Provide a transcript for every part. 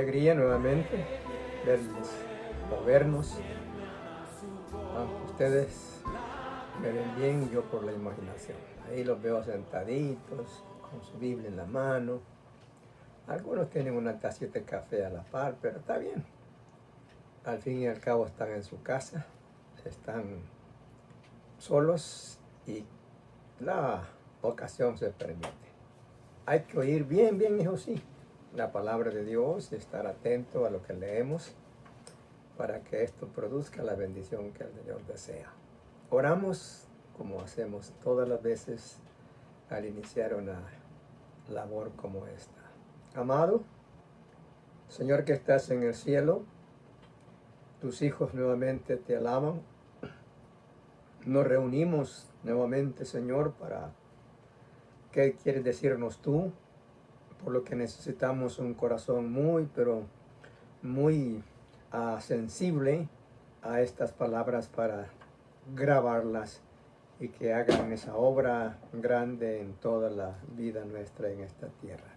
alegría nuevamente verles o vernos. Ustedes me ven bien y yo por la imaginación. Ahí los veo sentaditos, con su Biblia en la mano. Algunos tienen una tacita de café a la par, pero está bien. Al fin y al cabo están en su casa, están solos y la ocasión se permite. Hay que oír bien, hijo, sí, la palabra de Dios y estar atento a lo que leemos para que esto produzca la bendición que el Señor desea. Oramos como hacemos todas las veces al iniciar una labor como esta. Amado Señor que estás en el cielo, tus hijos nuevamente te alaban. Nos reunimos nuevamente, Señor, para qué quieres decirnos tú, por lo que necesitamos un corazón pero muy sensible a estas palabras para grabarlas y que hagan esa obra grande en toda la vida nuestra en esta tierra.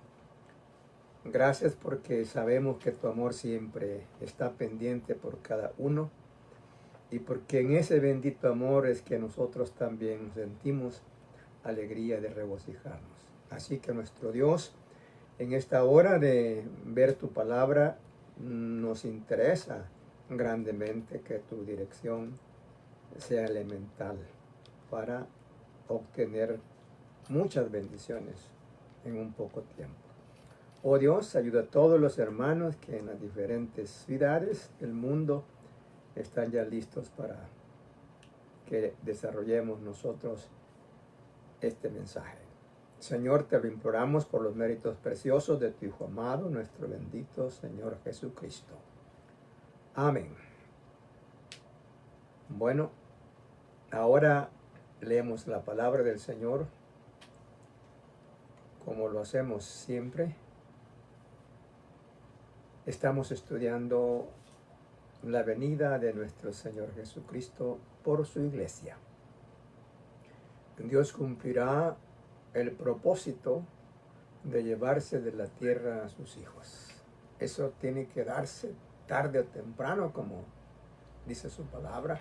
Gracias porque sabemos que tu amor siempre está pendiente por cada uno y porque en ese bendito amor es que nosotros también sentimos alegría de regocijarnos. Así que nuestro Dios, en esta hora de ver tu palabra, nos interesa grandemente que tu dirección sea elemental para obtener muchas bendiciones en un poco tiempo. Oh Dios, ayuda a todos los hermanos que en las diferentes ciudades del mundo están ya listos para que desarrollemos nosotros este mensaje. Señor, te lo imploramos por los méritos preciosos de tu Hijo amado, nuestro bendito Señor Jesucristo. Amén. Bueno, ahora leemos la palabra del Señor, como lo hacemos siempre. Estamos estudiando la venida de nuestro Señor Jesucristo por su iglesia. Dios cumplirá el propósito de llevarse de la tierra a sus hijos. Eso tiene que darse tarde o temprano, como dice su palabra.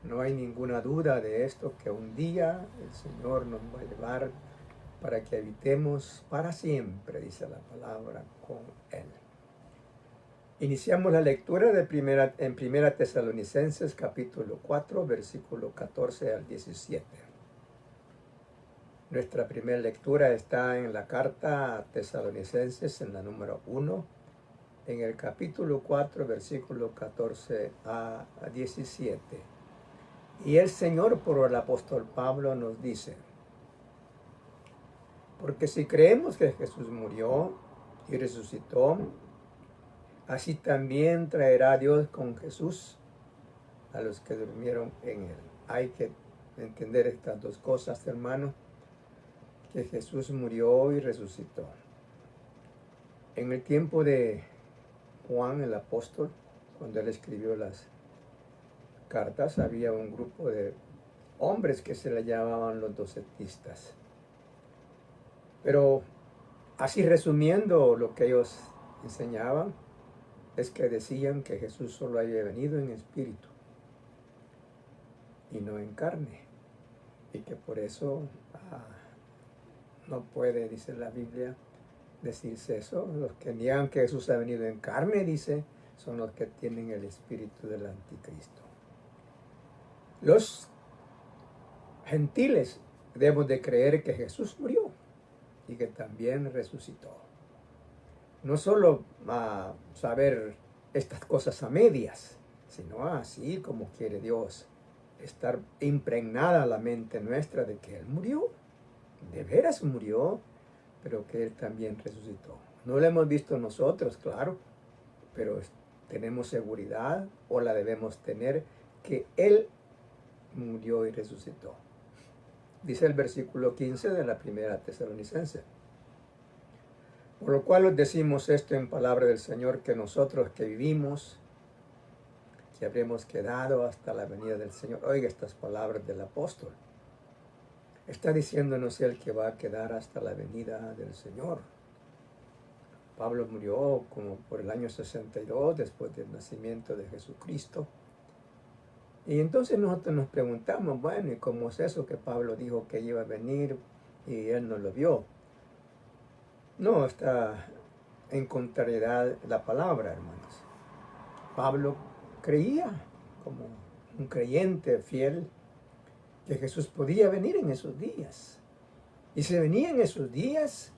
No hay ninguna duda de esto, que un día el Señor nos va a llevar para que habitemos para siempre, dice la palabra, con Él. Iniciamos la lectura en Primera Tesalonicenses capítulo 4, versículo 14 al 17. Nuestra primera lectura está en la carta a Tesalonicenses, en la número 1, en el capítulo 4, versículo 14 a 17. Y el Señor, por el apóstol Pablo, nos dice: porque si creemos que Jesús murió y resucitó, así también traerá Dios con Jesús a los que durmieron en Él. Hay que entender estas dos cosas, hermanos, que Jesús murió y resucitó. En el tiempo de Juan el apóstol, cuando él escribió las cartas, había un grupo de hombres que se le llamaban los docetistas. Pero así resumiendo lo que ellos enseñaban, es que decían que Jesús solo había venido en espíritu y no en carne, y que por eso no puede, dice la Biblia, decirse eso. Los que niegan que Jesús ha venido en carne, dice, son los que tienen el espíritu del anticristo. Los gentiles debemos de creer que Jesús murió y que también resucitó. No solo saber estas cosas a medias, sino así como quiere Dios, estar impregnada la mente nuestra de que Él murió, de veras murió, pero que Él también resucitó. No lo hemos visto nosotros, claro, pero tenemos seguridad, o la debemos tener, que Él murió y resucitó. Dice el versículo 15 de la primera Tesalonicense: por lo cual os decimos esto en palabra del Señor, que nosotros que vivimos, que habremos quedado hasta la venida del Señor. Oiga estas palabras del apóstol. Está diciéndonos Él que va a quedar hasta la venida del Señor. Pablo murió como por el año 62 después del nacimiento de Jesucristo. Y entonces nosotros nos preguntamos, bueno, ¿y cómo es eso que Pablo dijo que iba a venir y él no lo vio? No, está en contrariedad la palabra, hermanos. Pablo creía, como un creyente fiel, que Jesús podía venir en esos días. Y si venía en esos días,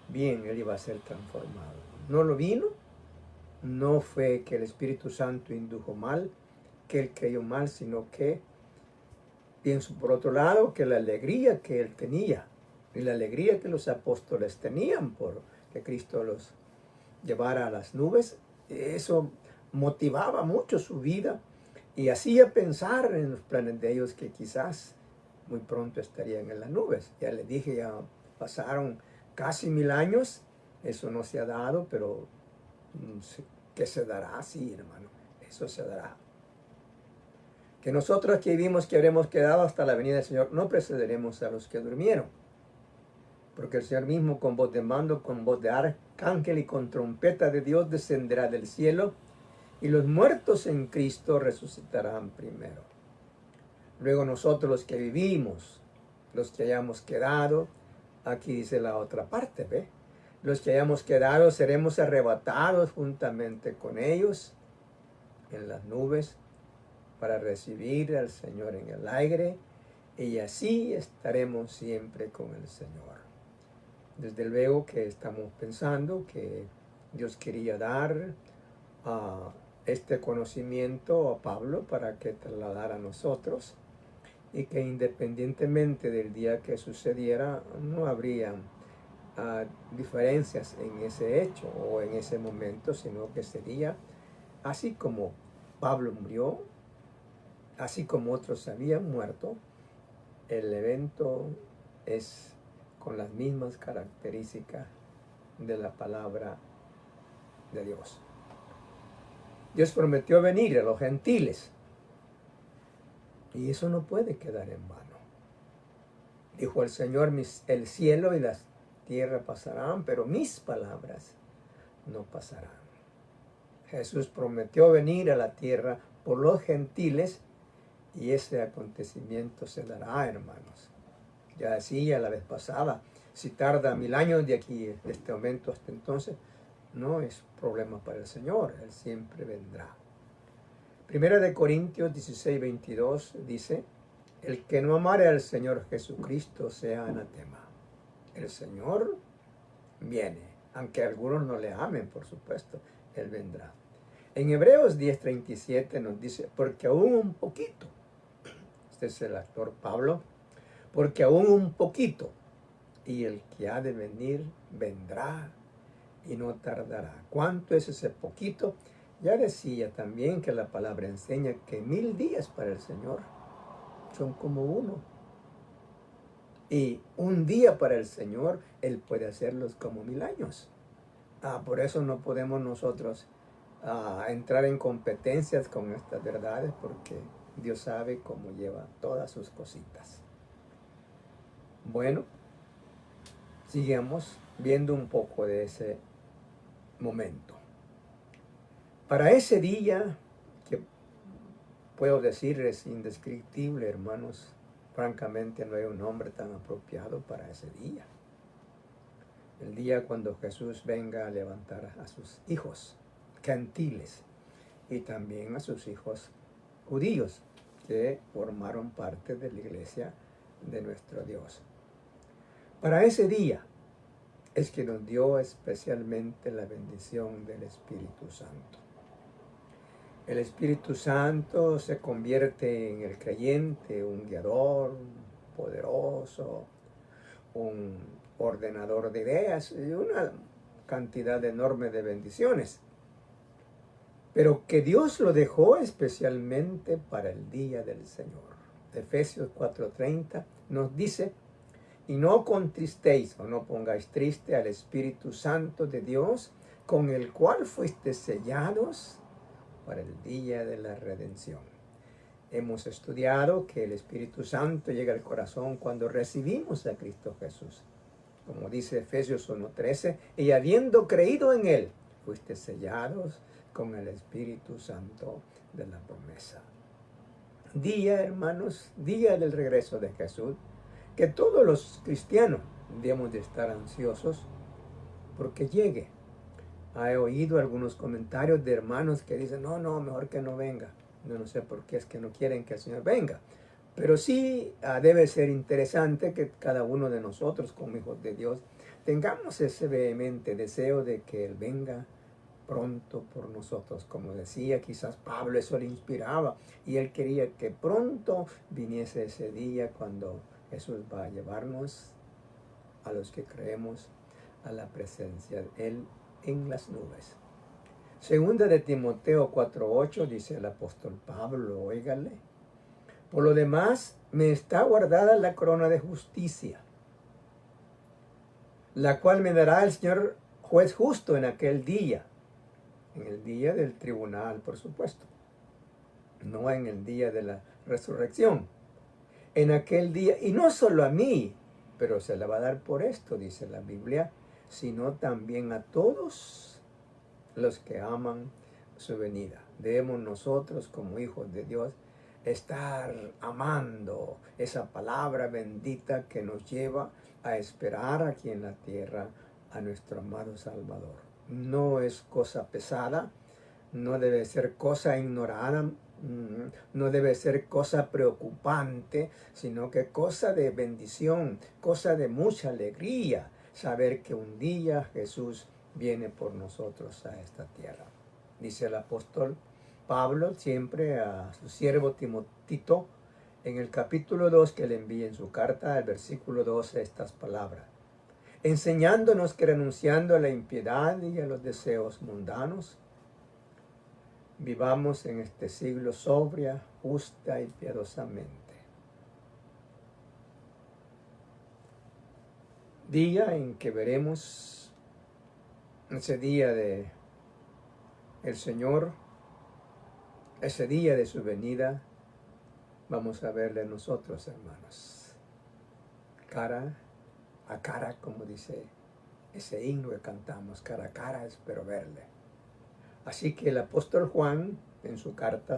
bien, él iba a ser transformado. No lo vino, no fue que el Espíritu Santo indujo mal, que él creyó mal, sino que pienso por otro lado que la alegría que él tenía y la alegría que los apóstoles tenían por que Cristo los llevara a las nubes, eso motivaba mucho su vida y hacía pensar en los planes de ellos que quizás muy pronto estarían en las nubes. Ya les dije, ya pasaron casi 1000 años, eso no se ha dado, pero ¿qué se dará? Sí, hermano, eso se dará. Que nosotros que vivimos que habremos quedado hasta la venida del Señor, no precederemos a los que durmieron. Porque el Señor mismo con voz de mando, con voz de arcángel y con trompeta de Dios descenderá del cielo, y los muertos en Cristo resucitarán primero. Luego nosotros los que vivimos, los que hayamos quedado, aquí dice la otra parte, ¿ve? Los que hayamos quedado seremos arrebatados juntamente con ellos en las nubes para recibir al Señor en el aire, y así estaremos siempre con el Señor. Desde luego que estamos pensando que Dios quería dar este conocimiento a Pablo para que trasladara a nosotros, y que independientemente del día que sucediera, no habría diferencias en ese hecho o en ese momento, sino que sería así como Pablo murió, así como otros habían muerto, el evento es con las mismas características de la palabra de Dios. Dios prometió venir a los gentiles y eso no puede quedar en vano. Dijo el Señor, el cielo y la tierra pasarán, pero mis palabras no pasarán. Jesús prometió venir a la tierra por los gentiles y ese acontecimiento se dará, hermanos. Ya decía la vez pasada, si tarda 1000 años de aquí, de este momento hasta entonces, no es problema para el Señor, Él siempre vendrá. Primera de Corintios 16:22 dice, el que no amare al Señor Jesucristo sea anatema. El Señor viene, aunque algunos no le amen, por supuesto, Él vendrá. En Hebreos 10:37 nos dice, porque aún un poquito, este es el actor Pablo, porque aún un poquito, y el que ha de venir vendrá y no tardará. ¿Cuánto es ese poquito? Ya decía también que la palabra enseña que 1000 días para el Señor son como uno. Y un día para el Señor, Él puede hacerlos como 1000 años. Por eso no podemos nosotros entrar en competencias con estas verdades, porque Dios sabe cómo lleva todas sus cositas. Bueno, sigamos viendo un poco de ese momento. Para ese día, que puedo decir es indescriptible, hermanos, francamente no hay un nombre tan apropiado para ese día. El día cuando Jesús venga a levantar a sus hijos gentiles y también a sus hijos judíos que formaron parte de la iglesia de nuestro Dios. Para ese día es que nos dio especialmente la bendición del Espíritu Santo. El Espíritu Santo se convierte en el creyente un guiador poderoso, un ordenador de ideas y una cantidad enorme de bendiciones. Pero que Dios lo dejó especialmente para el día del Señor. Efesios 4:30 nos dice, y no contristéis o no pongáis triste al Espíritu Santo de Dios, con el cual fuiste sellados para el día de la redención. Hemos estudiado que el Espíritu Santo llega al corazón cuando recibimos a Cristo Jesús. como dice Efesios 1:13, y habiendo creído en Él, fuiste sellados con el Espíritu Santo de la promesa. Día, hermanos, día del regreso de Jesús, que todos los cristianos debemos de estar ansiosos porque llegue. He oído algunos comentarios de hermanos que dicen, no, mejor que no venga. Yo no sé por qué es que no quieren que el Señor venga. Pero sí debe ser interesante que cada uno de nosotros, como hijos de Dios, tengamos ese vehemente deseo de que Él venga pronto por nosotros. Como decía, quizás Pablo eso le inspiraba y él quería que pronto viniese ese día cuando Jesús va a llevarnos a los que creemos a la presencia de Él en las nubes. Segunda de Timoteo 4:8 dice el apóstol Pablo, óigale, por lo demás me está guardada la corona de justicia, la cual me dará el Señor juez justo en aquel día, en el día del tribunal, por supuesto, no en el día de la resurrección, en aquel día, y no solo a mí, pero se la va a dar por esto, dice la Biblia, sino también a todos los que aman su venida. Debemos nosotros, como hijos de Dios, estar amando esa palabra bendita que nos lleva a esperar aquí en la tierra a nuestro amado Salvador. No es cosa pesada, no debe ser cosa ignorada, no debe ser cosa preocupante, sino que cosa de bendición, cosa de mucha alegría, saber que un día Jesús viene por nosotros a esta tierra. Dice el apóstol Pablo siempre a su siervo Timotito en el capítulo 2 que le envía en su carta, al versículo 12, estas palabras, enseñándonos que renunciando a la impiedad y a los deseos mundanos, vivamos en este siglo sobria, justa y piadosamente. Día en que veremos ese día de el Señor, ese día de su venida, vamos a verle nosotros, hermanos, cara a cara, como dice ese himno que cantamos, cara a cara espero verle. Así que el apóstol Juan, en su carta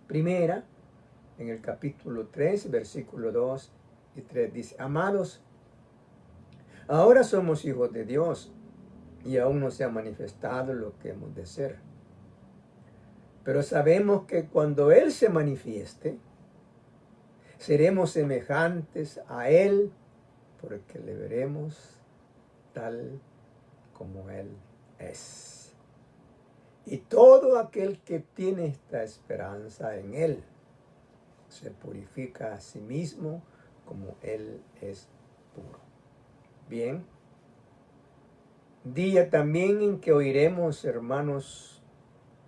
primera, en el capítulo 3, versículo 2 y 3, dice, amados, ahora somos hijos de Dios y aún no se ha manifestado lo que hemos de ser. Pero sabemos que cuando Él se manifieste, seremos semejantes a Él, porque le veremos tal como Él es. Y todo aquel que tiene esta esperanza en Él, se purifica a sí mismo como Él es puro. Bien, día también en que oiremos, hermanos,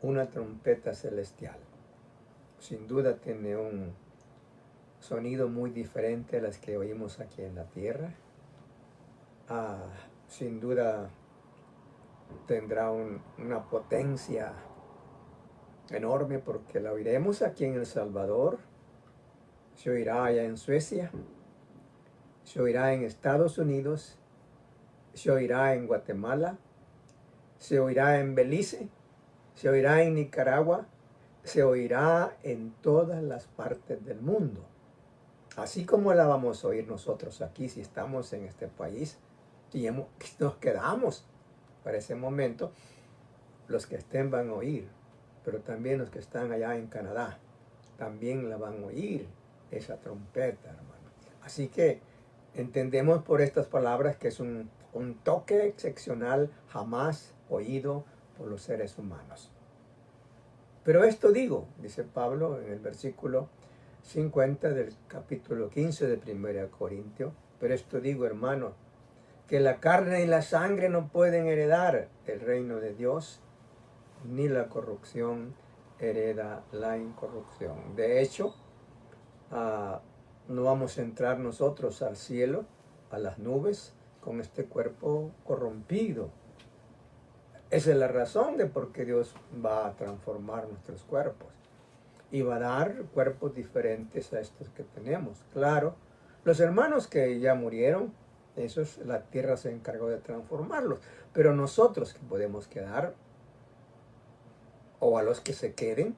una trompeta celestial. Sin duda tiene un sonido muy diferente a las que oímos aquí en la tierra. Sin duda tendrá una potencia enorme porque la oiremos aquí en El Salvador, se oirá allá en Suecia, se oirá en Estados Unidos, se oirá en Guatemala, se oirá en Belice, se oirá en Nicaragua, se oirá en todas las partes del mundo. Así como la vamos a oír nosotros aquí si estamos en este país y nos quedamos para ese momento, los que estén van a oír, pero también los que están allá en Canadá también la van a oír, esa trompeta, hermano. Así que entendemos por estas palabras que es un toque excepcional jamás oído por los seres humanos. Pero esto digo, dice Pablo en el versículo 50 del capítulo 15 de 1 Corintios, pero esto digo, hermano, que la carne y la sangre no pueden heredar el reino de Dios, ni la corrupción hereda la incorrupción. De hecho, no vamos a entrar nosotros al cielo, a las nubes, con este cuerpo corrompido. Esa es la razón de por qué Dios va a transformar nuestros cuerpos y va a dar cuerpos diferentes a estos que tenemos. Claro, los hermanos que ya murieron Eso es, la tierra se encargó de transformarlos. Pero nosotros que podemos quedar, o a los que se queden,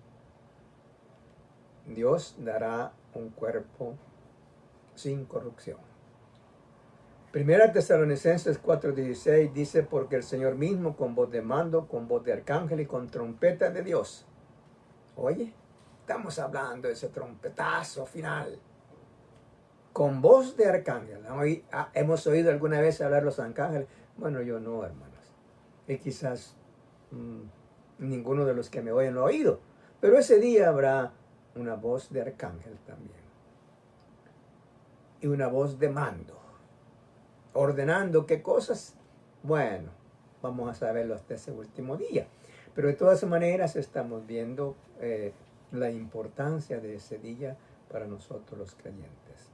Dios dará un cuerpo sin corrupción. Primera Tesalonicenses 4:16 dice, porque el Señor mismo con voz de mando, con voz de arcángel y con trompeta de Dios. Oye, estamos hablando de ese trompetazo final. Con voz de arcángel. ¿Hemos oído alguna vez hablar los arcángeles? Bueno, yo no, hermanos. Y quizás ninguno de los que me oyen lo ha oído. Pero ese día habrá una voz de arcángel también. Y una voz de mando. Ordenando qué cosas. Bueno, vamos a saberlo hasta ese último día. Pero de todas maneras estamos viendo la importancia de ese día para nosotros los creyentes.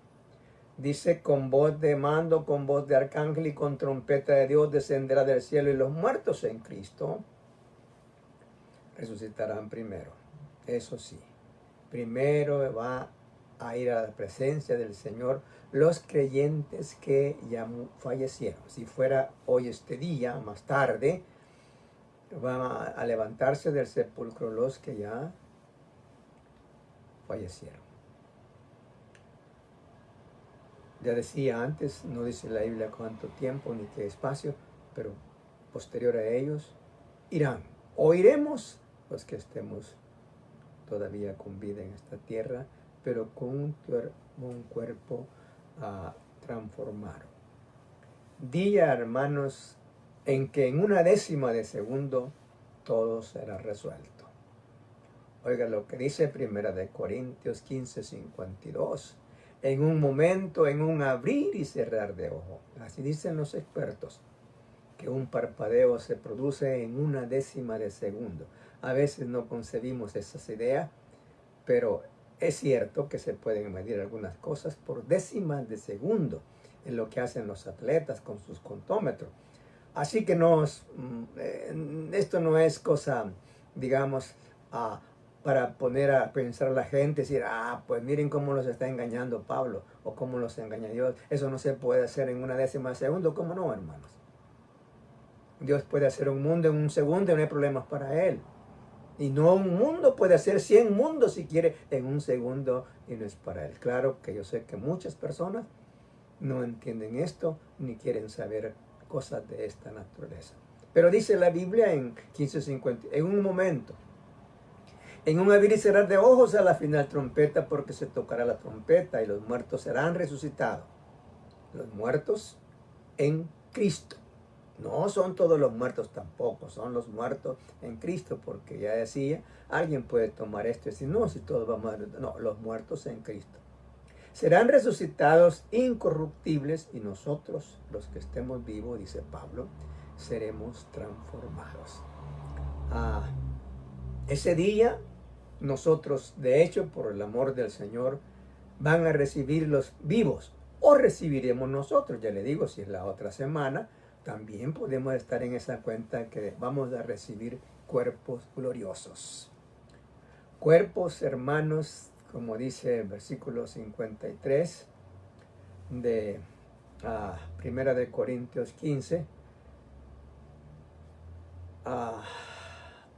Dice, con voz de mando, con voz de arcángel y con trompeta de Dios descenderá del cielo, y los muertos en Cristo resucitarán primero. Eso sí, primero va a ir a la presencia del Señor los creyentes que ya fallecieron. Si fuera hoy este día, más tarde, van a levantarse del sepulcro los que ya fallecieron. Ya decía antes, no dice la Biblia cuánto tiempo ni qué espacio, pero posterior a ellos irán. O iremos los que estemos todavía con vida en esta tierra, pero con un cuerpo transformado. Día, hermanos, en que en una décima de segundo todo será resuelto. Oiga lo que dice 1 Corintios 15:52. En un momento, en un abrir y cerrar de ojo. Así dicen los expertos, que un parpadeo se produce en una décima de segundo. A veces no concebimos esas ideas, pero es cierto que se pueden medir algunas cosas por décimas de segundo, en lo que hacen los atletas con sus contómetros. Así que esto no es cosa, digamos, para poner a pensar a la gente, decir, pues miren cómo los está engañando Pablo, o cómo los engaña Dios. Eso no se puede hacer en una décima de segundo. ¿Cómo no, hermanos? Dios puede hacer un mundo en un segundo y no hay problemas para Él. Y no un mundo, puede hacer 100 mundos si quiere en un segundo y no es para Él. Claro que yo sé que muchas personas no entienden esto ni quieren saber cosas de esta naturaleza. Pero dice la Biblia en 15:50, en un momento, en un abrir y cerrar de ojos a la final trompeta, porque se tocará la trompeta y los muertos serán resucitados. Los muertos en Cristo. No son todos los muertos tampoco, son los muertos en Cristo, porque ya decía, alguien puede tomar esto y decir, no, si todos vamos a... No, los muertos en Cristo. Serán resucitados incorruptibles y nosotros, los que estemos vivos, dice Pablo, seremos transformados. Ese día, nosotros, de hecho, por el amor del Señor, van a recibir los vivos, o recibiremos nosotros. Ya le digo, si es la otra semana, también podemos estar en esa cuenta que vamos a recibir cuerpos gloriosos. Cuerpos, hermanos, como dice el versículo 53 de 1 Corintios 15,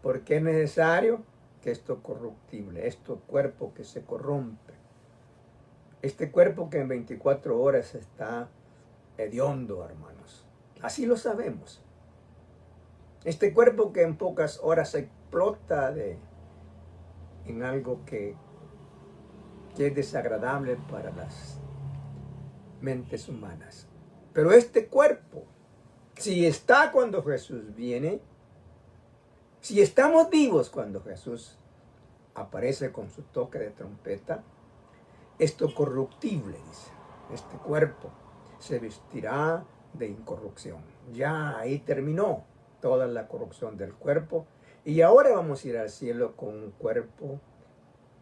porque es necesario que esto corruptible, este cuerpo que se corrompe, este cuerpo que en 24 horas está hediondo, hermanos. Así lo sabemos. Este cuerpo que en pocas horas explota en algo que es desagradable para las mentes humanas. Pero este cuerpo, si está cuando Jesús viene, si estamos vivos cuando Jesús aparece con su toque de trompeta, esto corruptible, dice, este cuerpo se vestirá de incorrupción. Ya ahí terminó toda la corrupción del cuerpo y ahora vamos a ir al cielo con un cuerpo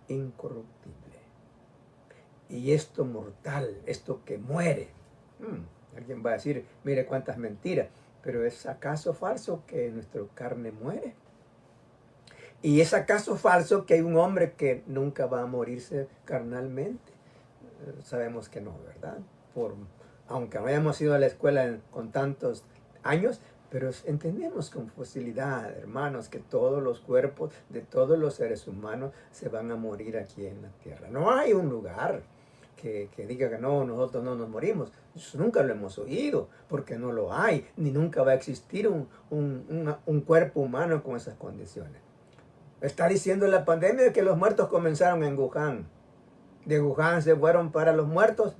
incorruptible. Y esto mortal, esto que muere. Alguien va a decir, mire cuántas mentiras, pero ¿es acaso falso que nuestra carne muere? ¿Y es acaso falso que hay un hombre que nunca va a morirse carnalmente? Sabemos que no, ¿verdad? Por aunque no hayamos ido a la escuela con tantos años, pero entendemos con facilidad, hermanos, que todos los cuerpos de todos los seres humanos se van a morir aquí en la tierra. No hay un lugar que diga que no, nosotros no nos morimos. Eso nunca lo hemos oído, porque no lo hay, ni nunca va a existir un cuerpo humano con esas condiciones. Está diciendo la pandemia que los muertos comenzaron en Wuhan. De Wuhan se fueron para los muertos,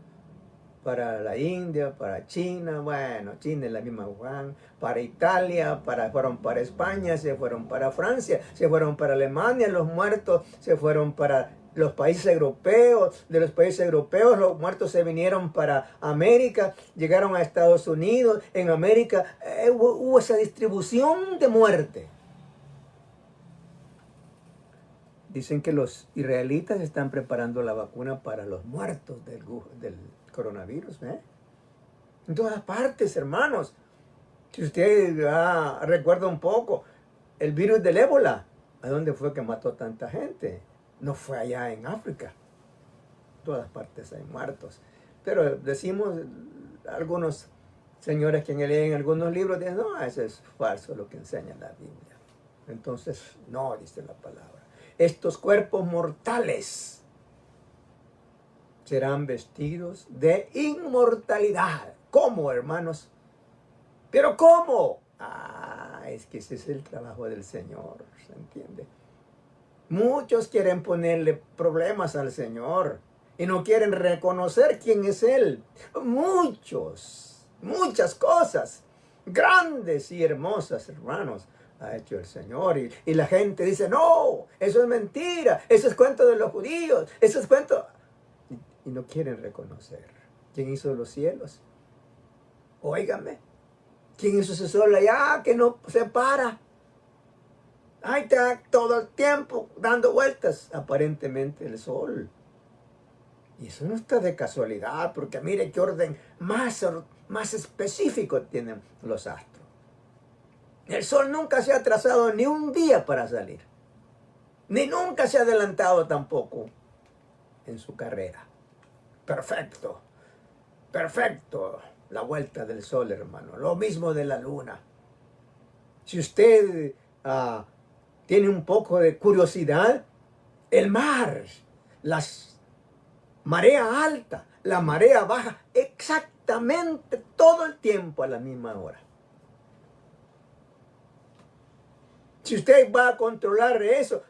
para la India, para China, bueno, China es la misma Wuhan, para Italia, fueron para España, se fueron para Francia, se fueron para Alemania, los muertos se fueron para los países europeos, de los países europeos los muertos se vinieron para América, llegaron a Estados Unidos, en América hubo esa distribución de muerte. Dicen que los israelitas están preparando la vacuna para los muertos del coronavirus. En todas partes, hermanos. Si usted recuerda un poco, el virus del ébola, ¿a dónde fue que mató tanta gente? No fue allá en África. En todas partes hay muertos. Pero decimos, algunos señores que leen algunos libros dicen, no, eso es falso lo que enseña la Biblia. Entonces, no, dice la palabra. Estos cuerpos mortales serán vestidos de inmortalidad. ¿Cómo, hermanos? ¿Pero cómo? Es que ese es el trabajo del Señor, ¿se entiende? Muchos quieren ponerle problemas al Señor y no quieren reconocer quién es Él. Muchas cosas grandes y hermosas, hermanos, ha hecho el Señor. Y la gente dice, no, eso es mentira, eso es cuento de los judíos, eso es cuento. Y no quieren reconocer quién hizo los cielos. Óigame, quién hizo ese sol allá que no se para. Ahí está todo el tiempo dando vueltas, aparentemente el sol. Y eso no está de casualidad, porque mire qué orden más específico tienen los astros. El sol nunca se ha trazado ni un día para salir, ni nunca se ha adelantado tampoco en su carrera. Perfecto, perfecto la vuelta del sol, hermano. Lo mismo de la luna. Si usted tiene un poco de curiosidad, el mar, las marea alta, la marea baja, exactamente todo el tiempo a la misma hora. Si usted va a controlar eso,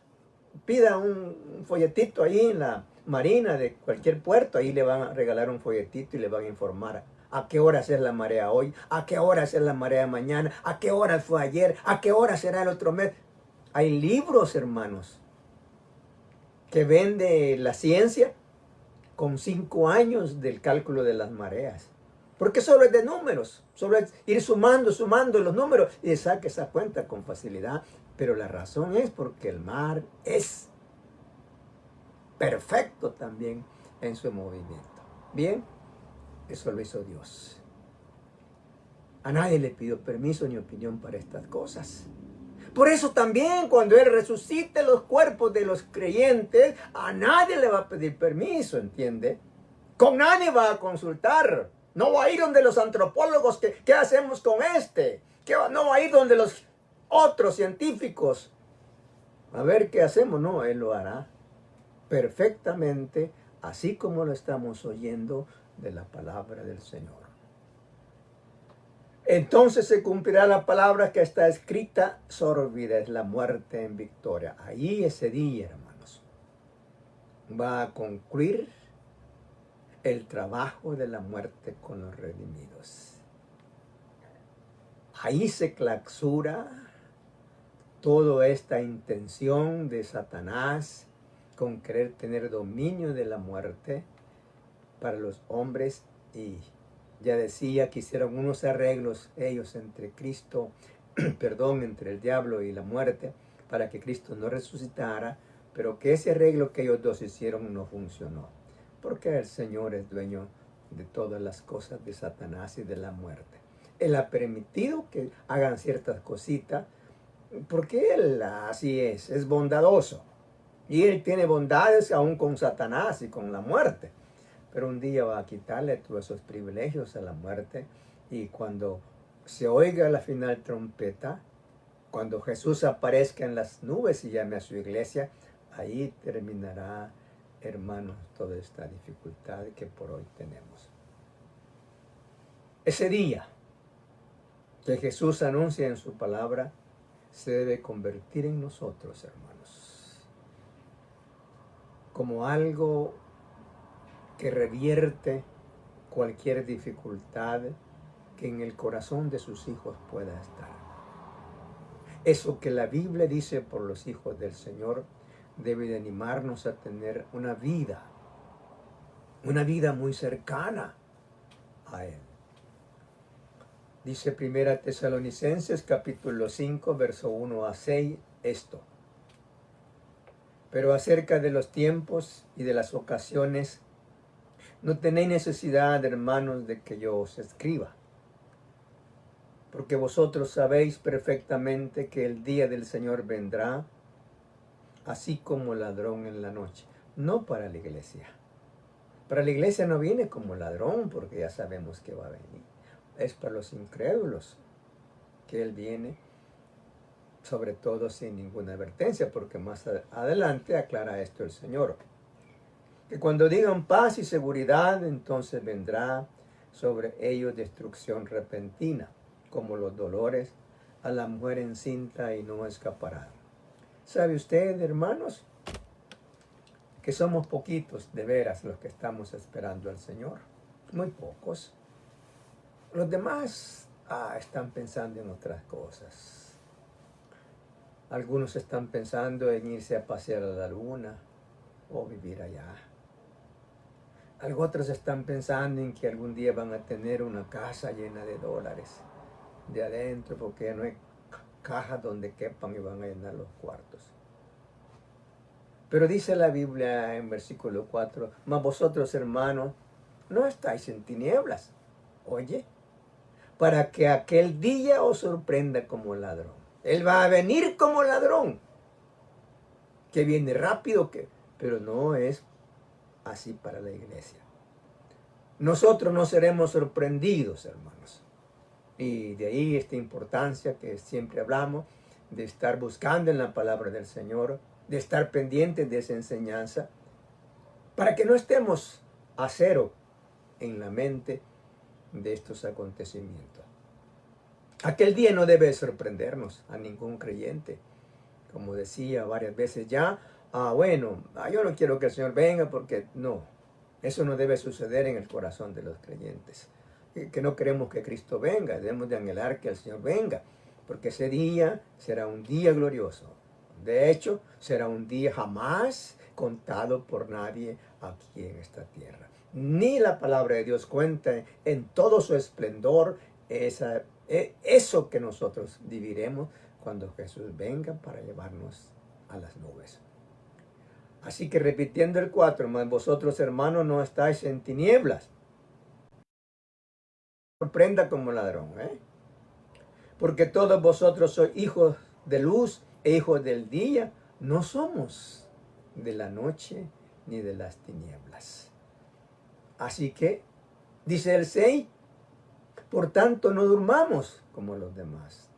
pida un folletito ahí en la marina de cualquier puerto, ahí le van a regalar un folletito y le van a informar a qué horas es la marea hoy, a qué horas es la marea mañana, a qué horas fue ayer, a qué hora será el otro mes. Hay libros, hermanos, que vende la ciencia con 5 años del cálculo de las mareas. Porque solo es de números, solo es ir sumando los números y saque esa cuenta con facilidad. Pero la razón es porque el mar es perfecto también en su movimiento. Bien, eso lo hizo Dios. A nadie le pidió permiso ni opinión para estas cosas. Por eso también cuando Él resucite los cuerpos de los creyentes, a nadie le va a pedir permiso, ¿entiende? Con nadie va a consultar. No va a ir donde los antropólogos, ¿qué hacemos con este? No va a ir donde los otros científicos. A ver qué hacemos. No, Él lo hará perfectamente, así como lo estamos oyendo de la palabra del Señor. Entonces se cumplirá la palabra que está escrita: sórbida es la muerte en victoria. Ahí ese día, hermanos, va a concluir el trabajo de la muerte con los redimidos. Ahí se clausura toda esta intención de Satanás con querer tener dominio de la muerte para los hombres. Y ya decía que hicieron unos arreglos ellos entre Cristo, entre el diablo y la muerte, para que Cristo no resucitara, pero que ese arreglo que ellos dos hicieron no funcionó, porque el Señor es dueño de todas las cosas de Satanás y de la muerte. Él ha permitido que hagan ciertas cositas, porque Él así es bondadoso. Y Él tiene bondades aún con Satanás y con la muerte. pero un día va a quitarle todos esos privilegios a la muerte. Y cuando se oiga la final trompeta, cuando Jesús aparezca en las nubes y llame a su iglesia, ahí terminará, hermanos, toda esta dificultad que por hoy tenemos. Ese día que Jesús anuncia en su palabra se debe convertir en nosotros, hermanos, como algo que revierte cualquier dificultad que en el corazón de sus hijos pueda estar. Eso que la Biblia dice por los hijos del Señor debe de animarnos a tener una vida muy cercana a Él. Dice 1 Tesalonicenses capítulo 5, verso 1 a 6, esto. Pero acerca de los tiempos y de las ocasiones, no tenéis necesidad, hermanos, de que yo os escriba, porque vosotros sabéis perfectamente que el día del Señor vendrá, así como ladrón en la noche. No para la iglesia. Para la iglesia no viene como ladrón, porque ya sabemos que va a venir. Es para los incrédulos que Él viene, sobre todo sin ninguna advertencia, porque más adelante aclara esto el Señor. Que cuando digan paz y seguridad, entonces vendrá sobre ellos destrucción repentina, como los dolores a la mujer encinta, y no escaparán. ¿Sabe usted, hermanos, que somos poquitos de veras los que estamos esperando al Señor? Muy pocos. Los demás están pensando en otras cosas. Algunos están pensando en irse a pasear a la luna o vivir allá. Otros están pensando en que algún día van a tener una casa llena de dólares de adentro, porque no hay cajas donde quepan y van a llenar los cuartos. Pero dice la Biblia en versículo 4, mas vosotros, hermanos, no estáis en tinieblas, oye, para que aquel día os sorprenda como ladrón. Él va a venir como ladrón, que viene rápido, pero no es así para la iglesia. Nosotros no seremos sorprendidos, hermanos. Y de ahí esta importancia que siempre hablamos, de estar buscando en la palabra del Señor, de estar pendientes de esa enseñanza, para que no estemos a cero en la mente de estos acontecimientos. Aquel día no debe sorprendernos a ningún creyente. Como decía varias veces ya, yo no quiero que el Señor venga, porque no, eso no debe suceder en el corazón de los creyentes. Que no queremos que Cristo venga, debemos de anhelar que el Señor venga, porque ese día será un día glorioso. De hecho, será un día jamás contado por nadie aquí en esta tierra. Ni la palabra de Dios cuenta en todo su esplendor eso que nosotros viviremos cuando Jesús venga para llevarnos a las nubes. Así que repitiendo el 4, mas vosotros, hermanos, no estáis en tinieblas. Sorprenda como ladrón, porque todos vosotros sois hijos de luz e hijos del día. No somos de la noche ni de las tinieblas. Así que, dice el 6, por tanto no durmamos como los demás.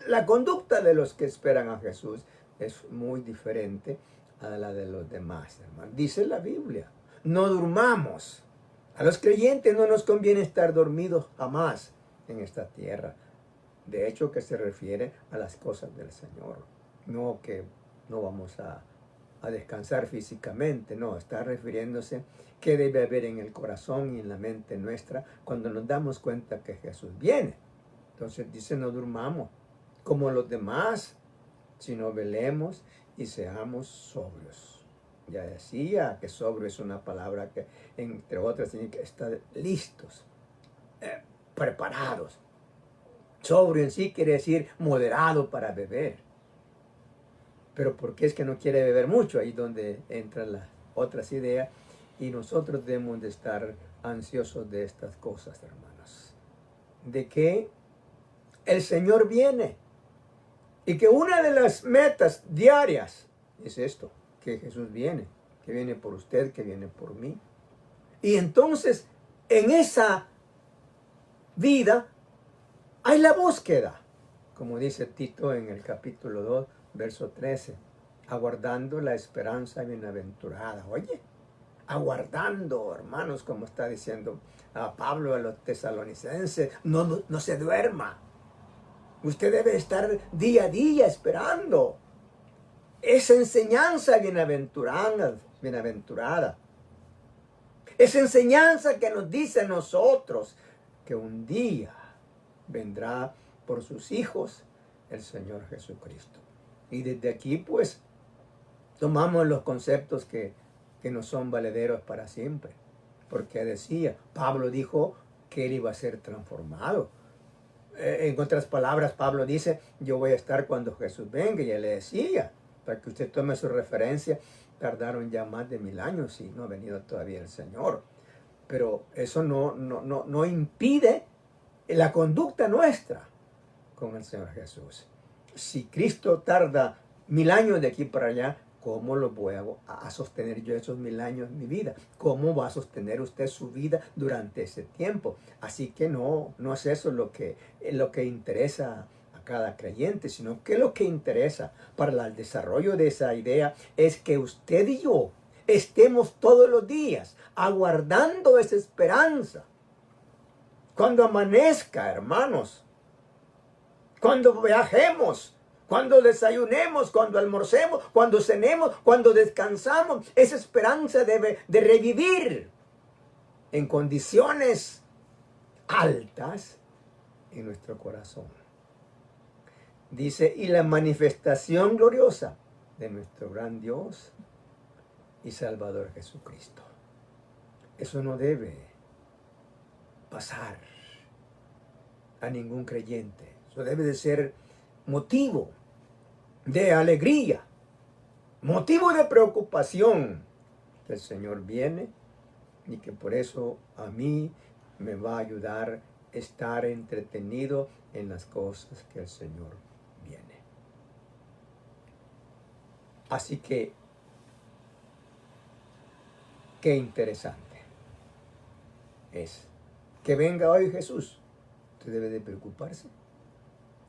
La conducta de los que esperan a Jesús es muy diferente a la de los demás, hermano. Dice la Biblia, no durmamos. A los creyentes no nos conviene estar dormidos jamás en esta tierra. De hecho, que se refiere a las cosas del Señor. No que no vamos a descansar físicamente, no, está refiriéndose que debe haber en el corazón y en la mente nuestra cuando nos damos cuenta que Jesús viene. Entonces dice, no durmamos como los demás, sino velemos y seamos sobrios. Ya decía que sobrio es una palabra que, entre otras, tiene que estar listos, preparados. Sobrio en sí quiere decir moderado para beber. Pero ¿por qué es que no quiere beber mucho? Ahí es donde entran las otras ideas. Y nosotros debemos de estar ansiosos de estas cosas, hermanos. De que el Señor viene. Y que una de las metas diarias es esto, que Jesús viene. Que viene por usted, que viene por mí. Y entonces, en esa vida, hay la búsqueda. Como dice Tito en el capítulo 2, verso 13. Aguardando la esperanza bienaventurada. Oye, aguardando, hermanos, como está diciendo a Pablo a los tesalonicenses, no se duerma. Usted debe estar día a día esperando esa enseñanza bienaventurada. Esa enseñanza que nos dice a nosotros que un día vendrá por sus hijos el Señor Jesucristo. Y desde aquí pues tomamos los conceptos que no son valederos para siempre. Porque decía, Pablo dijo que él iba a ser transformado. En otras palabras, Pablo dice, yo voy a estar cuando Jesús venga. Y él le decía, para que usted tome su referencia, tardaron ya más de 1000 años y no ha venido todavía el Señor. Pero eso no impide la conducta nuestra con el Señor Jesús. Si Cristo tarda 1000 años de aquí para allá, ¿cómo lo voy a sostener yo esos 1000 años en mi vida? ¿Cómo va a sostener usted su vida durante ese tiempo? Así que no es eso lo que interesa a cada creyente, sino que lo que interesa para el desarrollo de esa idea es que usted y yo estemos todos los días aguardando esa esperanza. Cuando amanezca, hermanos, cuando viajemos, cuando desayunemos, cuando almorcemos, cuando cenemos, cuando descansamos, esa esperanza debe de revivir en condiciones altas en nuestro corazón. Dice, y la manifestación gloriosa de nuestro gran Dios y Salvador Jesucristo. Eso no debe pasar a ningún creyente. Eso debe de ser motivo de alegría, motivo de preocupación, que el Señor viene y que por eso a mí me va a ayudar a estar entretenido en las cosas que el Señor viene. Así que, qué interesante es que venga hoy Jesús. Usted debe de preocuparse.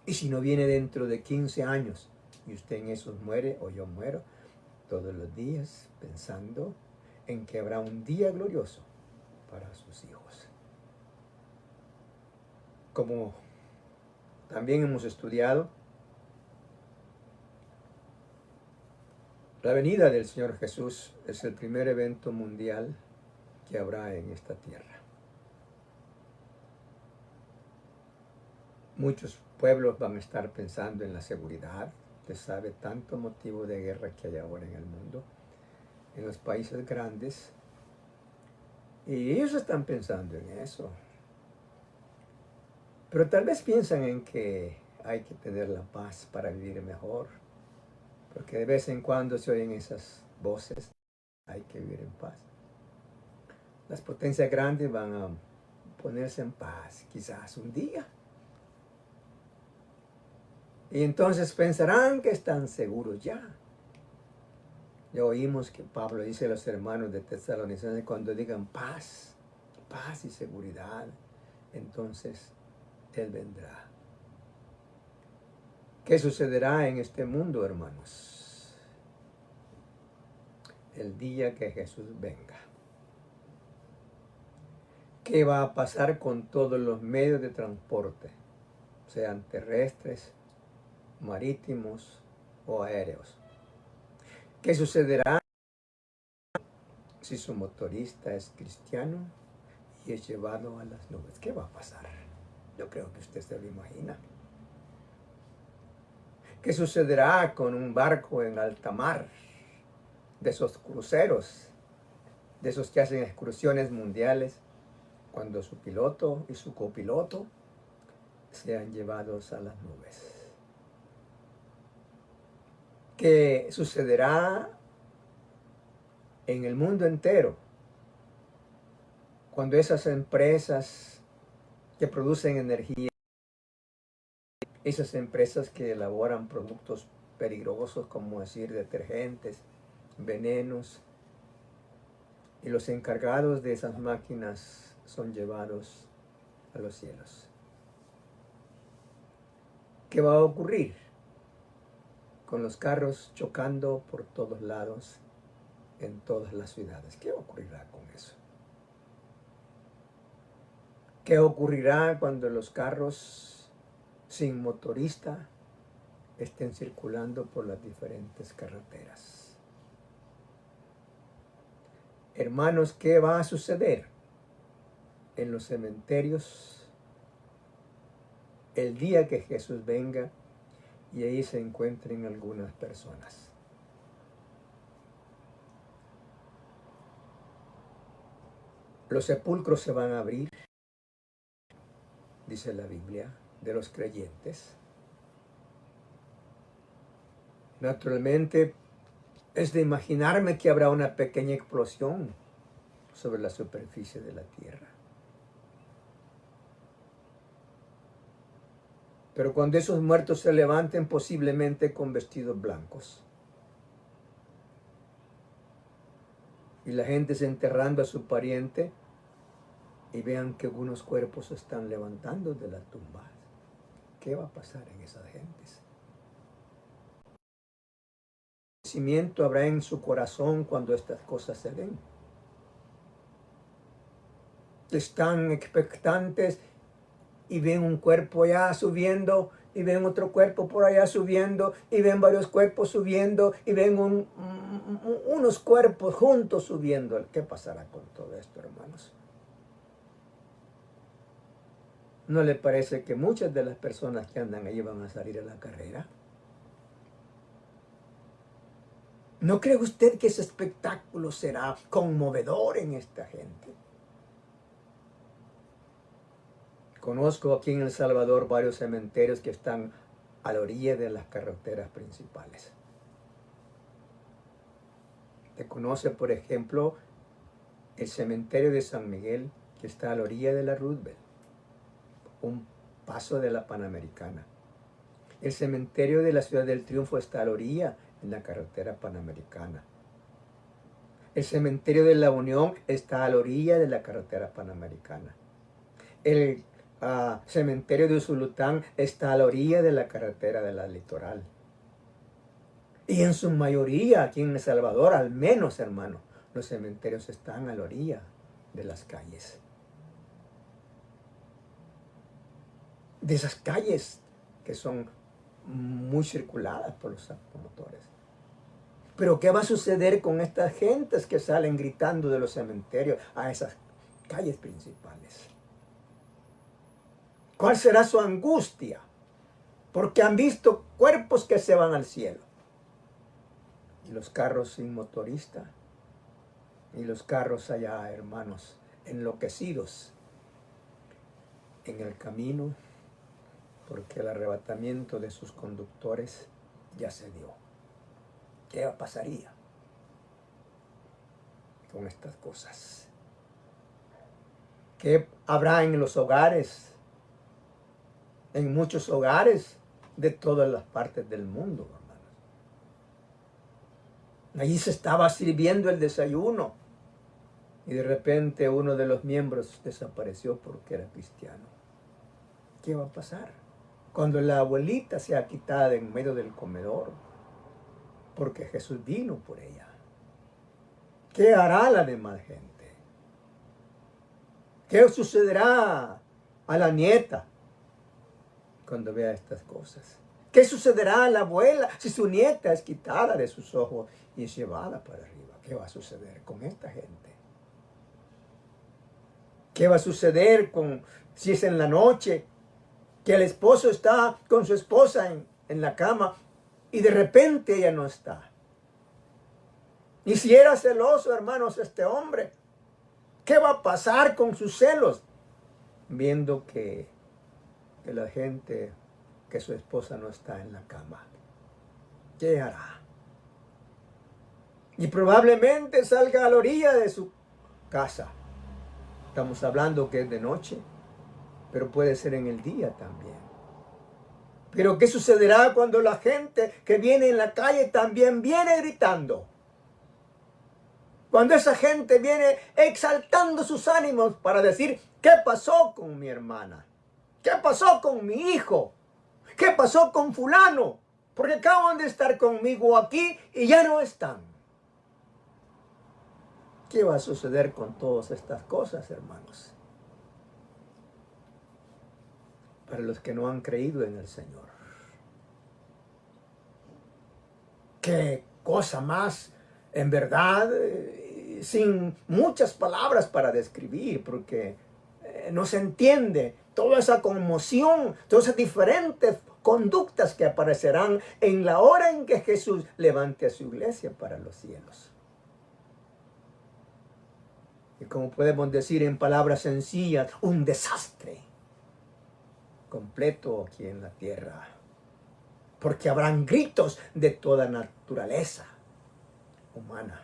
Y si no viene dentro de 15 años y usted en esos muere o yo muero, todos los días pensando en que habrá un día glorioso para sus hijos. Como también hemos estudiado, la venida del Señor Jesús es el primer evento mundial que habrá en esta tierra. Muchos pueblos van a estar pensando en la seguridad. Usted sabe tanto motivo de guerra que hay ahora en el mundo, en los países grandes. Y ellos están pensando en eso. Pero tal vez piensan en que hay que tener la paz para vivir mejor. Porque de vez en cuando se oyen esas voces. Hay que vivir en paz. Las potencias grandes van a ponerse en paz, quizás un día. Y entonces pensarán que están seguros ya. Ya oímos que Pablo dice a los hermanos de Tesalonicenses, cuando digan paz, paz y seguridad, entonces Él vendrá. ¿Qué sucederá en este mundo, hermanos? El día que Jesús venga. ¿Qué va a pasar con todos los medios de transporte? Sean terrestres, marítimos o aéreos. ¿Qué sucederá si su motorista es cristiano y es llevado a las nubes? ¿Qué va a pasar? Yo creo que usted se lo imagina. ¿Qué sucederá con un barco en alta mar? De esos cruceros, de esos que hacen excursiones mundiales, cuando su piloto y su copiloto sean llevados a las nubes. ¿Qué sucederá en el mundo entero cuando esas empresas que producen energía, esas empresas que elaboran productos peligrosos, como decir detergentes, venenos, y los encargados de esas máquinas son llevados a los cielos. ¿Qué va a ocurrir? Con los carros chocando por todos lados en todas las ciudades. ¿Qué ocurrirá con eso? ¿Qué ocurrirá cuando los carros sin motorista estén circulando por las diferentes carreteras? Hermanos, ¿qué va a suceder en los cementerios el día que Jesús venga y ahí se encuentren algunas personas? Los sepulcros se van a abrir, dice la Biblia, de los creyentes. Naturalmente, es de imaginarme que habrá una pequeña explosión sobre la superficie de la tierra. Pero cuando esos muertos se levanten, posiblemente con vestidos blancos, y la gente se enterrando a su pariente y vean que algunos cuerpos se están levantando de la tumba, ¿qué va a pasar en esas gentes? ¿Qué sentimiento habrá en su corazón cuando estas cosas se den? Están expectantes y ven un cuerpo allá subiendo, y ven otro cuerpo por allá subiendo, y ven varios cuerpos subiendo, y ven unos cuerpos juntos subiendo. ¿Qué pasará con todo esto, hermanos? ¿No le parece que muchas de las personas que andan allí van a salir a la carrera? ¿No cree usted que ese espectáculo será conmovedor en esta gente? Conozco aquí en El Salvador varios cementerios que están a la orilla de las carreteras principales. Se conoce, por ejemplo, el cementerio de San Miguel, que está a la orilla de la Roosevelt, un paso de la Panamericana. El cementerio de la Ciudad del Triunfo está a la orilla en la carretera Panamericana. El cementerio de la Unión está a la orilla de la carretera Panamericana. El cementerio de Usulután está a la orilla de la carretera de la Litoral. Y en su mayoría, aquí en El Salvador, al menos, hermano, los cementerios están a la orilla de las calles. De esas calles que son muy circuladas por los automotores. Pero ¿qué va a suceder con estas gentes que salen gritando de los cementerios a esas calles principales? ¿Cuál será su angustia? Porque han visto cuerpos que se van al cielo. Y los carros sin motorista. Y los carros allá, hermanos, enloquecidos en el camino, porque el arrebatamiento de sus conductores ya se dio. ¿Qué pasaría con estas cosas? ¿Qué habrá en los hogares? En muchos hogares de todas las partes del mundo, hermanos. Allí se estaba sirviendo el desayuno y de repente uno de los miembros desapareció porque era cristiano. ¿Qué va a pasar cuando la abuelita sea quitada en medio del comedor? Porque Jesús vino por ella. ¿Qué hará la demás gente? ¿Qué sucederá a la nieta cuando vea estas cosas? ¿Qué sucederá a la abuela si su nieta es quitada de sus ojos y es llevada para arriba? ¿Qué va a suceder con esta gente? ¿Qué va a suceder si es en la noche, que el esposo está con su esposa en la cama y de repente ella no está? Y si era celoso, hermanos, este hombre, ¿qué va a pasar con sus celos? Viendo que la gente, que su esposa no está en la cama. ¿Qué hará? Y probablemente salga a la orilla de su casa. Estamos hablando que es de noche, pero puede ser en el día también. Pero ¿qué sucederá cuando la gente que viene en la calle también viene gritando? Cuando esa gente viene exaltando sus ánimos para decir, ¿qué pasó con mi hermana? ¿Qué pasó con mi hijo? ¿Qué pasó con fulano? Porque acaban de estar conmigo aquí y ya no están. ¿Qué va a suceder con todas estas cosas, hermanos? Para los que no han creído en el Señor. Qué cosa más, en verdad, sin muchas palabras para describir, porque no se entiende toda esa conmoción, todas esas diferentes conductas que aparecerán en la hora en que Jesús levante a su iglesia para los cielos. Y como podemos decir en palabras sencillas, un desastre completo aquí en la tierra. Porque habrán gritos de toda naturaleza humana.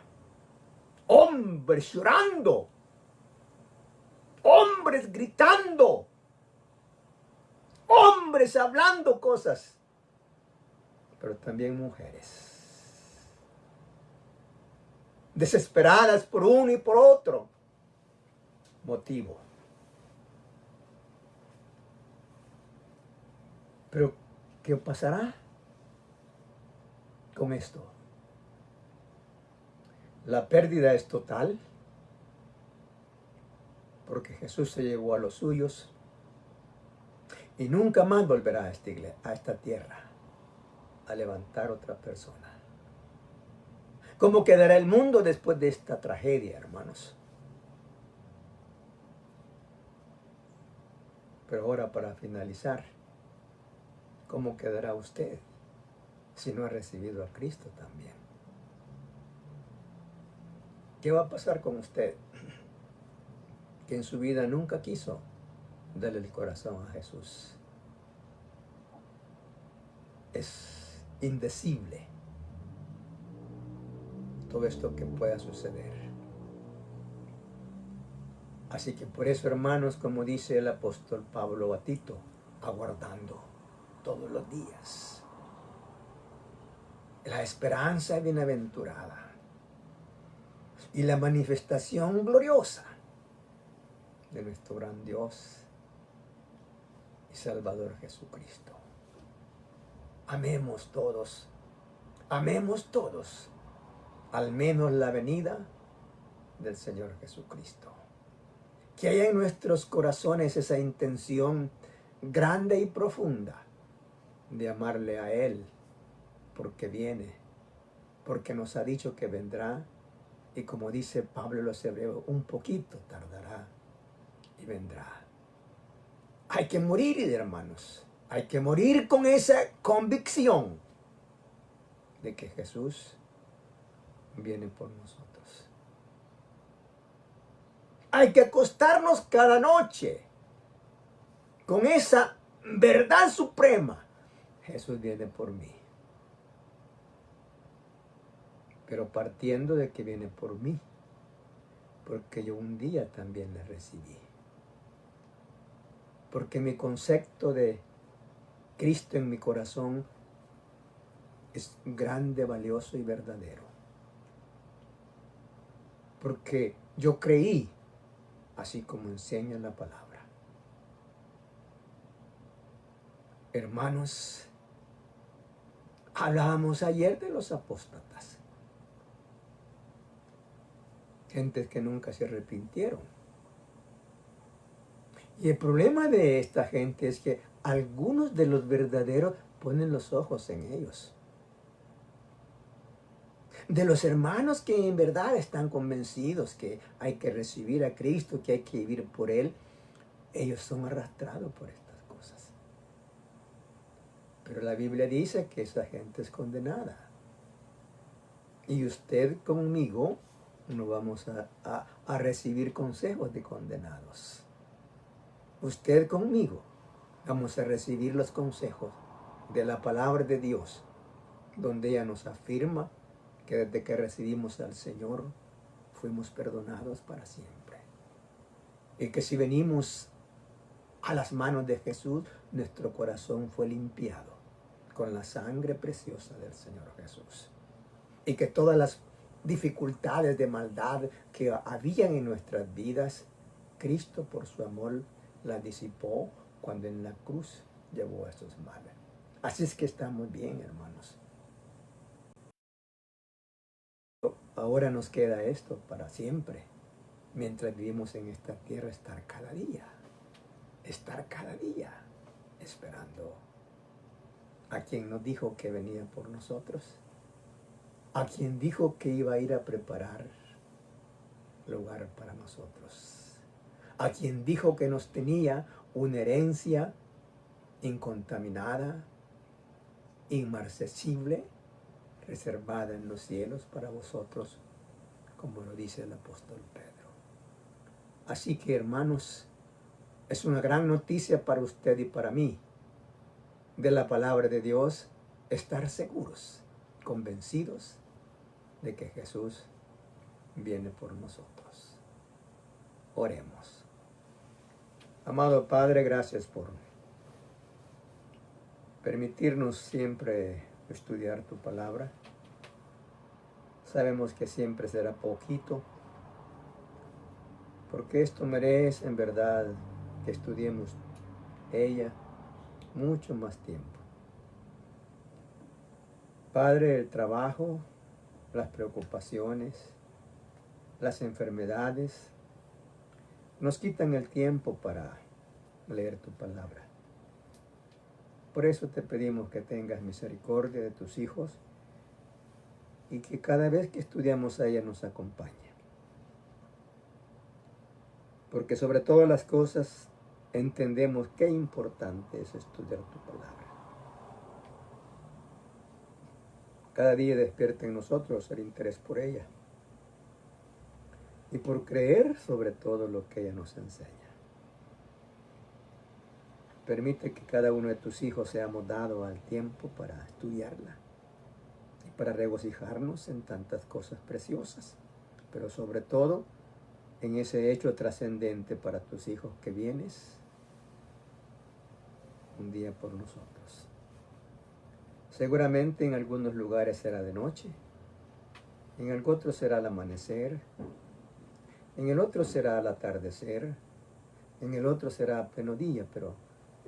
Hombres llorando. Hombres gritando. Hombres hablando cosas. Pero también mujeres. Desesperadas por uno y por otro motivo. Pero, ¿qué pasará con esto? La pérdida es total, porque Jesús se llevó a los suyos y nunca más volverá a esta tierra a levantar otra persona. ¿Cómo quedará el mundo después de esta tragedia, hermanos? Pero ahora, para finalizar, ¿cómo quedará usted si no ha recibido a Cristo también? ¿Qué va a pasar con usted que en su vida nunca quiso darle el corazón a Jesús? Es indecible todo esto que pueda suceder. Así que por eso, hermanos, como dice el apóstol Pablo a Tito, aguardando todos los días la esperanza bienaventurada y la manifestación gloriosa de nuestro gran Dios y Salvador Jesucristo. Amemos todos al menos la venida del Señor Jesucristo. Que haya en nuestros corazones esa intención grande y profunda de amarle a Él, porque viene, porque nos ha dicho que vendrá, y como dice Pablo a los Hebreos, un poquito tardará y vendrá. Hay que morir, hermanos, hay que morir con esa convicción de que Jesús viene por nosotros. Hay que acostarnos cada noche con esa verdad suprema. Jesús viene por mí. Pero partiendo de que viene por mí, porque yo un día también le recibí. Porque mi concepto de Cristo en mi corazón es grande, valioso y verdadero. Porque yo creí, así como enseña la palabra. Hermanos, hablábamos ayer de los apóstatas. Gentes que nunca se arrepintieron. Y el problema de esta gente es que algunos de los verdaderos ponen los ojos en ellos. De los hermanos que en verdad están convencidos que hay que recibir a Cristo, que hay que vivir por Él, ellos son arrastrados por estas cosas. Pero la Biblia dice que esa gente es condenada. Y usted conmigo no vamos a recibir consejos de condenados. Usted conmigo vamos a recibir los consejos de la palabra de Dios, donde ella nos afirma que desde que recibimos al Señor fuimos perdonados para siempre. Y que si venimos a las manos de Jesús, nuestro corazón fue limpiado con la sangre preciosa del Señor Jesús. Y que todas las dificultades de maldad que habían en nuestras vidas, Cristo por su amor las disipó cuando en la cruz llevó esos males. Así es que estamos bien, hermanos. Ahora nos queda esto para siempre. Mientras vivimos en esta tierra, estar cada día esperando a quien nos dijo que venía por nosotros, a quien dijo que iba a ir a preparar lugar para nosotros, a quien dijo que nos tenía una herencia incontaminada, inmarcesible, reservada en los cielos para vosotros, como lo dice el apóstol Pedro. Así que, hermanos, es una gran noticia para usted y para mí de la palabra de Dios, estar seguros, convencidos de que Jesús viene por nosotros. Oremos. Amado Padre, gracias por permitirnos siempre estudiar tu palabra. Sabemos que siempre será poquito, porque esto merece en verdad que estudiemos ella mucho más tiempo. Padre, el trabajo, las preocupaciones, las enfermedades, nos quitan el tiempo para leer tu palabra. Por eso te pedimos que tengas misericordia de tus hijos y que cada vez que estudiamos a ella nos acompañe. Porque sobre todas las cosas entendemos qué importante es estudiar tu palabra. Cada día despierta en nosotros el interés por ella y por creer sobre todo lo que ella nos enseña. Permite que cada uno de tus hijos seamos dados al tiempo para estudiarla y para regocijarnos en tantas cosas preciosas, pero sobre todo en ese hecho trascendente para tus hijos que vienes un día por nosotros. Seguramente en algunos lugares será de noche, en el otro será el amanecer, en el otro será el atardecer, en el otro será a pleno día, pero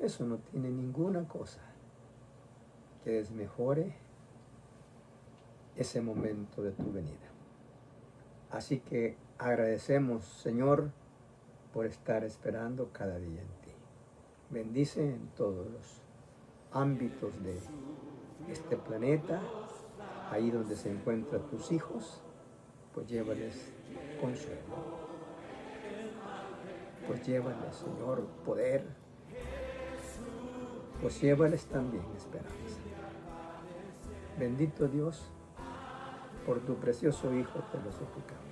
eso no tiene ninguna cosa que desmejore ese momento de tu venida. Así que agradecemos, Señor, por estar esperando cada día en ti. Bendice en todos los ámbitos de este planeta, ahí donde se encuentran tus hijos, pues llévales consuelo. Pues llévales, Señor, poder. Pues llévales también esperanza. Bendito Dios, por tu precioso Hijo te lo suplicamos.